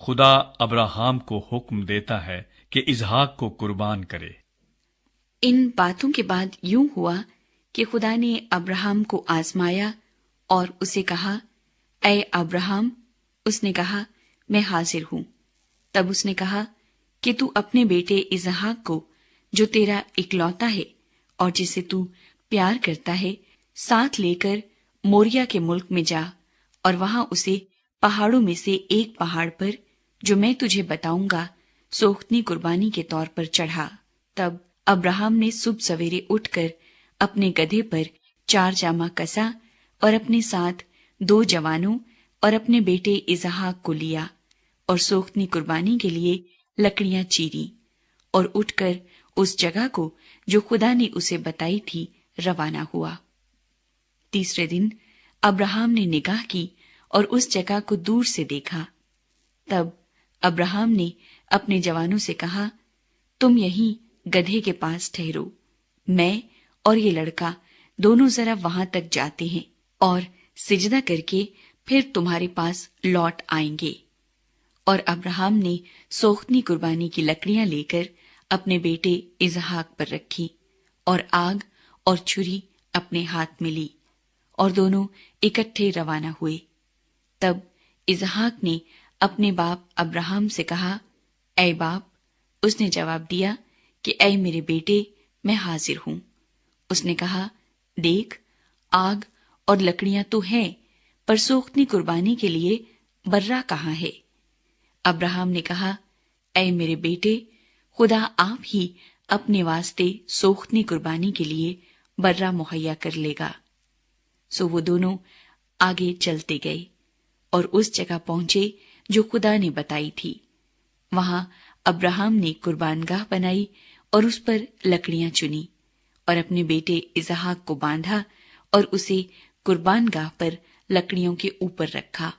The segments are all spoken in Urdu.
خدا ابراہام کو حکم دیتا ہے کہ اسحاق کو قربان کرے۔ ان باتوں کے بعد یوں ہوا کہ خدا نے ابراہم کو آزمایا اور اسے کہا، اے ابراہم۔ اس نے کہا، میں حاضر ہوں۔ تب اس نے کہا کہ تو اپنے بیٹے اسحاق کو، جو تیرا اکلوتا ہے اور جسے تو پیار کرتا ہے، ساتھ لے کر موریا کے ملک میں جا، اور وہاں اسے پہاڑوں میں سے ایک پہاڑ پر، جو میں تجھے بتاؤں گا، سوختنی قربانی کے طور پر چڑھا۔ تب ابراہم نے صبح سویرے اٹھ کر اپنے گدھے پر 4 جامہ کسا اور اپنے ساتھ 2 جوانوں اور اپنے بیٹے اسحاق کو لیا، اور سوختنی قربانی کے لیے لکڑیاں چیری، اور اٹھ کر اس جگہ کو جو خدا نے اسے بتائی تھی روانہ ہوا۔ تیسرے دن ابراہم نے نگاہ کی اور اس جگہ کو دور سے دیکھا۔ تب ابراہم نے اپنے جوانوں سے کہا، تم یہیں گدھے کے پاس ٹھہرو، میں اور یہ لڑکا دونوں ذرا وہاں تک جاتے ہیں، اور سجدہ کر کے پھر تمہارے پاس لوٹ آئیں گے۔ اور ابراہم نے سوختنی قربانی کی لکڑیاں لے کر اپنے بیٹے اسحاق پر رکھی، اور آگ اور چھری اپنے ہاتھ میں لی، اور دونوں اکٹھے روانہ ہوئے۔ تب اسحاق نے اپنے باپ ابراہم سے کہا، اے باپ۔ اس نے جواب دیا کہ اے میرے بیٹے، میں حاضر ہوں۔ اس نے کہا، دیکھ، آگ اور لکڑیاں تو ہیں، پر سوختنی قربانی کے لیے برہ کہاں ہے؟ ابراہم نے کہا، اے میرے بیٹے، خدا آپ ہی اپنے واسطے سوختنی قربانی کے لیے برہ مہیا کر لے گا۔ سو وہ دونوں آگے چلتے گئے اور اس جگہ پہنچے جو خدا نے بتائی تھی۔ وہاں ابراہم نے قربان گاہ بنائی اور اس پر لکڑیاں چنی، اور اپنے بیٹے اسحاق کو باندھا اور اسے قربان گاہ پر لکڑیوں کے اوپر رکھا۔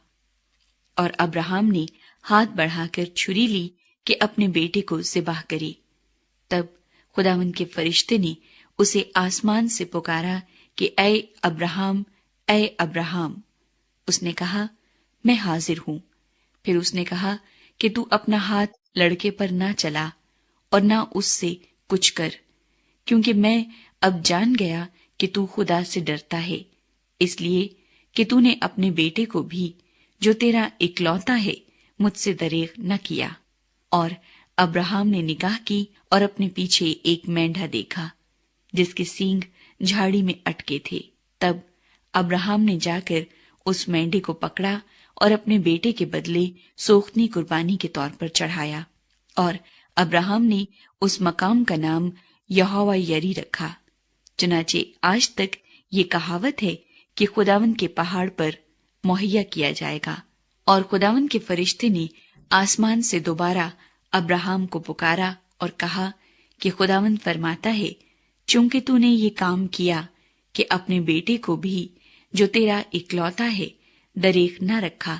اور ابراہم نے ہاتھ بڑھا کر چھری لی کہ اپنے بیٹے کو ذبح کرے۔ تب خداوند کے فرشتے نے اسے آسمان سے پکارا کہ اے ابراہم، اے ابراہم۔ اس نے کہا، میں حاضر ہوں۔ پھر اس نے کہا کہ تو اپنا ہاتھ لڑکے پر نہ چلا اور نہ اس سے کچھ کر، کیونکہ میں اب جان گیا کہ تو خدا سے ڈرتا ہے، اس لیے کہ تو نے اپنے بیٹے کو بھی، جو تیرا اکلوتا ہے، مجھ سے دریغ نہ کیا۔ اور ابراہم نے نگاہ کی اور اپنے پیچھے ایک مینڈھا دیکھا جس کے سینگ جھاڑی میں اٹکے تھے۔ تب ابراہم نے جا کر اس مینڈھے کو پکڑا اور اپنے بیٹے کے بدلے سوختنی قربانی کے طور پر چڑھایا، اور ابراہم نے اس مقام کا نام یہوہ یری رکھا۔ چنانچہ آج تک یہ کہاوت ہے کہ خداوند کے پہاڑ پر مہیا کیا جائے گا۔ اور خداوند کے فرشتے نے آسمان سے دوبارہ ابراہم کو پکارا اور کہا کہ خداوند فرماتا ہے، چونکہ تو نے یہ کام کیا کہ اپنے بیٹے کو بھی، جو تیرا اکلوتا ہے، دریغ نہ رکھا،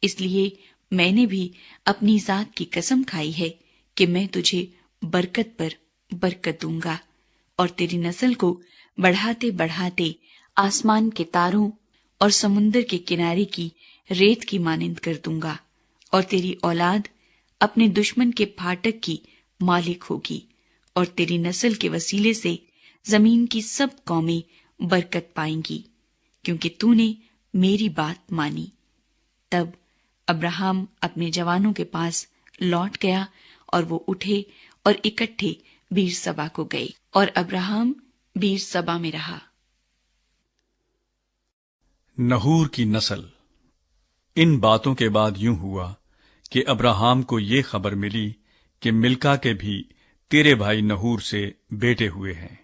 اس لیے میں نے بھی اپنی ذات کی قسم کھائی ہے کہ میں تجھے برکت پر برکت دوں گا، اور تیری نسل کو بڑھاتے بڑھاتے آسمان کے تاروں اور سمندر کے کنارے کی ریت کی مانند کر دوں گا، اور تیری اولاد اپنے دشمن کے پھاٹک کی مالک ہوگی، اور تیری نسل کے وسیلے سے زمین کی سب قومیں برکت پائیں گی، کیونکہ تو نے میری بات مانی۔ تب ابراہم اپنے جوانوں کے پاس لوٹ گیا، اور وہ اٹھے اور اکٹھے بیر سبا کو گئے، اور ابراہم بیر سبا میں رہا۔ نحور کی نسل۔ ان باتوں کے بعد یوں ہوا کہ ابراہام کو یہ خبر ملی کہ ملکا کے بھی تیرے بھائی نحور سے بیٹے ہوئے ہیں،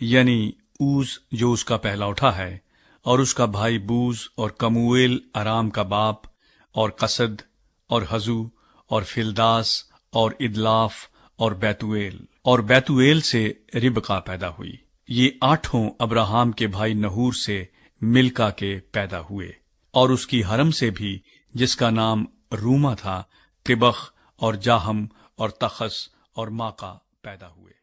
یعنی اوز جو اس کا پہلا اٹھا ہے، اور اس کا بھائی بوز اور کمویل ارام کا باپ، اور قصد اور حزو اور فلداس اور ادلاف اور بیتویل سے ربقا پیدا ہوئی۔ یہ 8 ابراہام کے بھائی نحور سے ملکا کے پیدا ہوئے، اور اس کی حرم سے بھی، جس کا نام روما تھا، تبخ اور جاہم اور تخس اور ماقا پیدا ہوئے۔